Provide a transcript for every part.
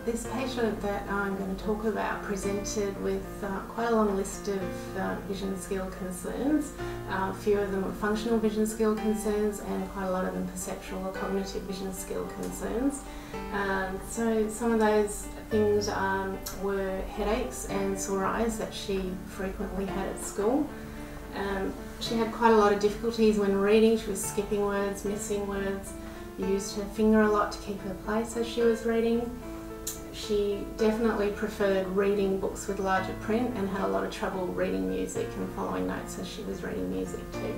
This patient that I'm going to talk about presented with quite a long list of vision skill concerns. A few of them were functional vision skill concerns and quite a lot of them perceptual or cognitive vision skill concerns. So some of those things were headaches and sore eyes that she frequently had at school. She had quite a lot of difficulties when reading. She was skipping words, missing words, used her finger a lot to keep her place as she was reading. She definitely preferred reading books with larger print and had a lot of trouble reading music and following notes as she was reading music too.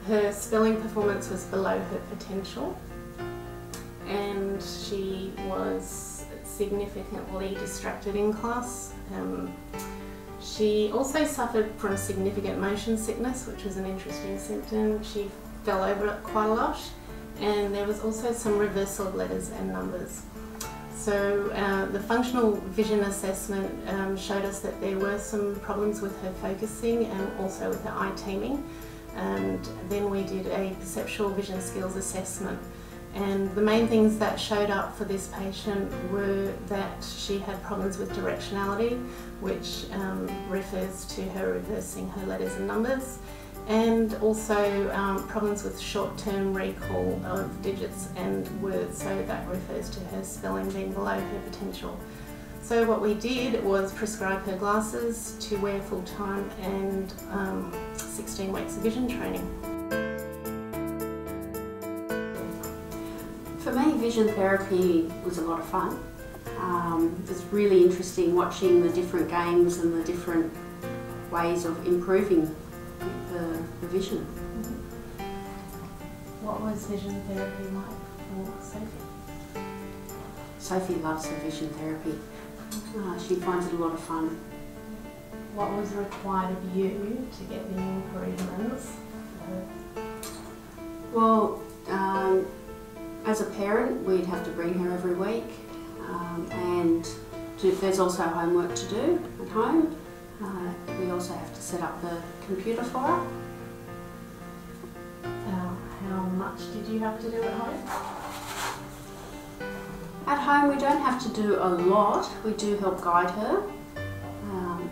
Her spelling performance was below her potential and she was significantly distracted in class. She also suffered from significant motion sickness, which was an interesting symptom. She fell over quite a lot, and there was also some reversal of letters and numbers. So the functional vision assessment showed us that there were some problems with her focusing and also with her eye teaming. And then we did a perceptual vision skills assessment. And the main things that showed up for this patient were that she had problems with directionality, which refers to her reversing her letters and numbers, and also problems with short-term recall of digits and words, so that refers to her spelling being below her potential. So what we did was prescribe her glasses to wear full-time and 16 weeks of vision training. For me, vision therapy was a lot of fun. It was really interesting watching the different games and the different ways of improving the vision. What was vision therapy like for Sophie? Sophie loves her vision therapy. She finds it a lot of fun. What was required of you to get the improvements? Well, as a parent, we'd have to bring her every week, and there's also homework to do at home. We also have to set up the computer for her. How much did you have to do at home? At home we don't have to do a lot. We do help guide her.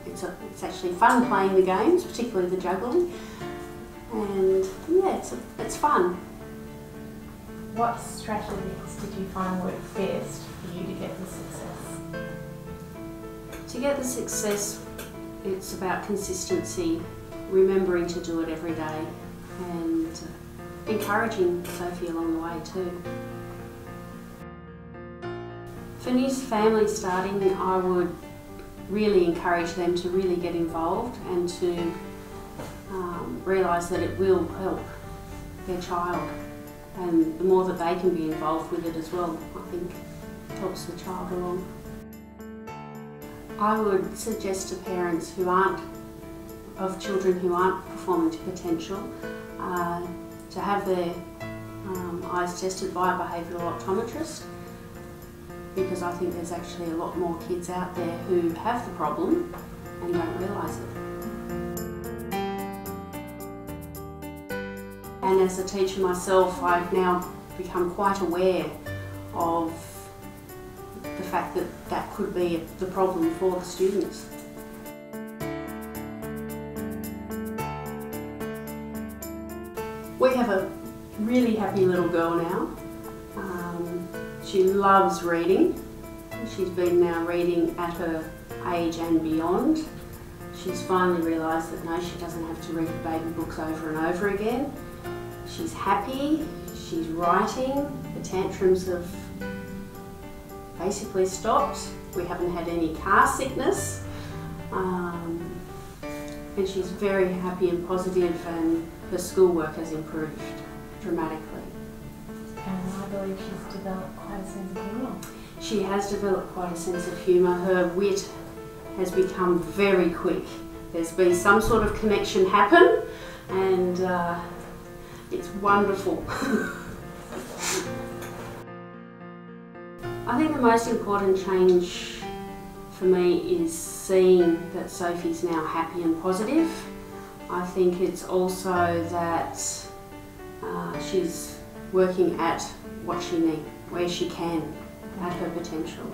It's actually fun playing the games, particularly the juggling. And yeah, it's fun. What strategies did you find worked best for you to get the success? To get the success, it's about consistency, remembering to do it every day, and encouraging Sophie along the way too. For new families starting, I would really encourage them to really get involved and to realise that it will help their child. And the more that they can be involved with it as well, I think it helps the child along. I would suggest to parents of children who aren't performing to potential to have their eyes tested by a behavioural optometrist, because I think there's actually a lot more kids out there who have the problem and don't realise it. And as a teacher myself, I've now become quite aware of the fact that that could be the problem for the students. We have a really happy little girl now. She loves reading. She's been now reading at her age and beyond. She's finally realised that no, she doesn't have to read the baby books over and over again. She's happy, she's writing, the tantrums have basically stopped. We haven't had any car sickness. And she's very happy and positive, and her schoolwork has improved dramatically. And I believe she's developed quite a sense of humour. She has developed quite a sense of humour. Her wit has become very quick. There's been some sort of connection happen, and it's wonderful. I think the most important change for me is seeing that Sophie's now happy and positive. I think it's also that she's working at what she needs, where she can, at her potential.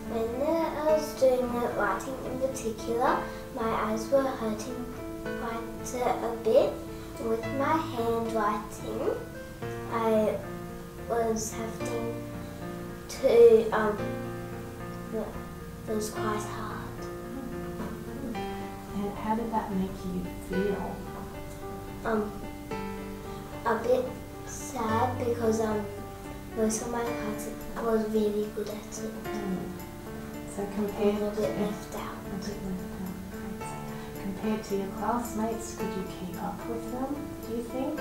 When I was doing writing in particular, my eyes were hurting quite a bit. With my handwriting, I was having to, it was quite hard. And how did that make you feel? A bit sad because most of my class was really good at it. So compared A bit left out. Compared to your classmates, could you keep up with them, do you think?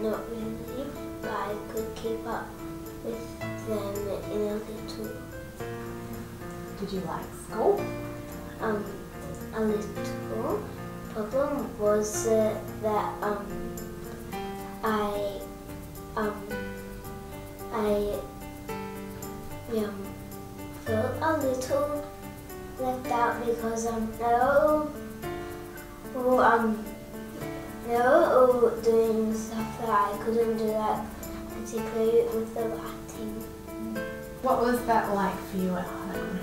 Not really, but I could keep up with them in a little. Did you like school? A little. Problem was that I felt a little left out because they were all doing stuff that I couldn't do, that particularly with the writing. What was that like for you at home?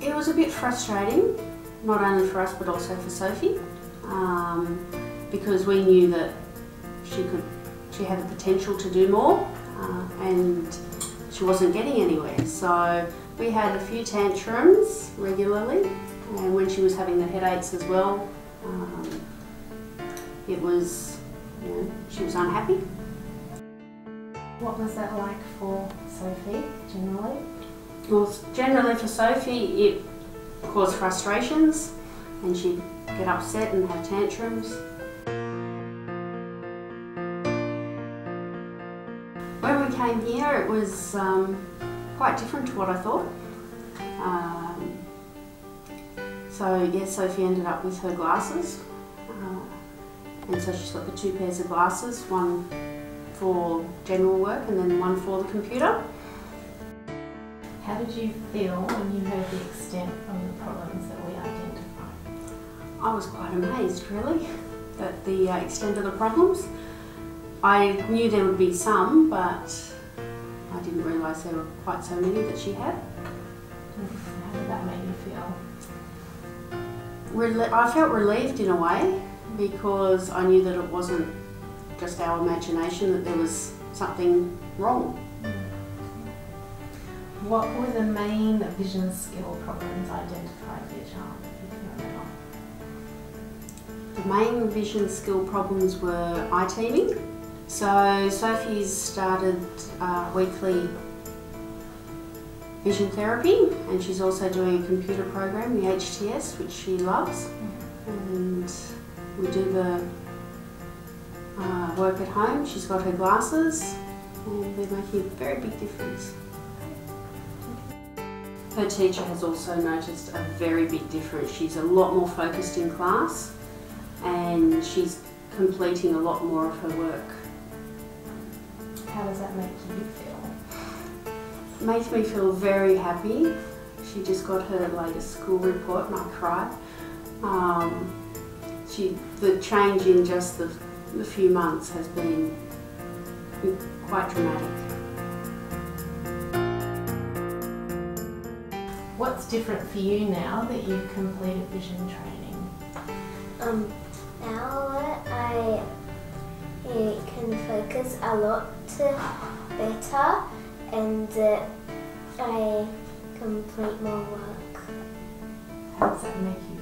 It was a bit frustrating, not only for us but also for Sophie, because we knew that she had the potential to do more, and she wasn't getting anywhere. So we had a few tantrums regularly, and when she was having the headaches as well, it was, she was unhappy. What was that like for Sophie, generally? Well, generally for Sophie, it caused frustrations, and she'd get upset and have tantrums. When we came here, it was quite different to what I thought. So yes, Sophie ended up with her glasses, and so she's got the 2 pairs of glasses, one for general work and then one for the computer. How did you feel when you heard the extent of the problems that we identified? I was quite amazed, really, at the extent of the problems. I knew there would be some, but I didn't realise there were quite so many that she had. How did that make you feel? I felt relieved in a way, because I knew that it wasn't just our imagination, that there was something wrong. What were the main vision skill problems identified for your child, if you can remember? The main vision skill problems were eye teaming. So Sophie's started weekly vision therapy, and she's also doing a computer program, the HTS, which she loves. And we do the work at home. She's got her glasses, and they're making a very big difference. Her teacher has also noticed a very big difference. She's a lot more focused in class, and she's completing a lot more of her work. How does that make you feel? It makes me feel very happy. She just got her latest school report and I cried. The change in just the few months has been quite dramatic. What's different for you now that you've completed vision training? Now I can focus a lot better, and I complete more work. How does that make you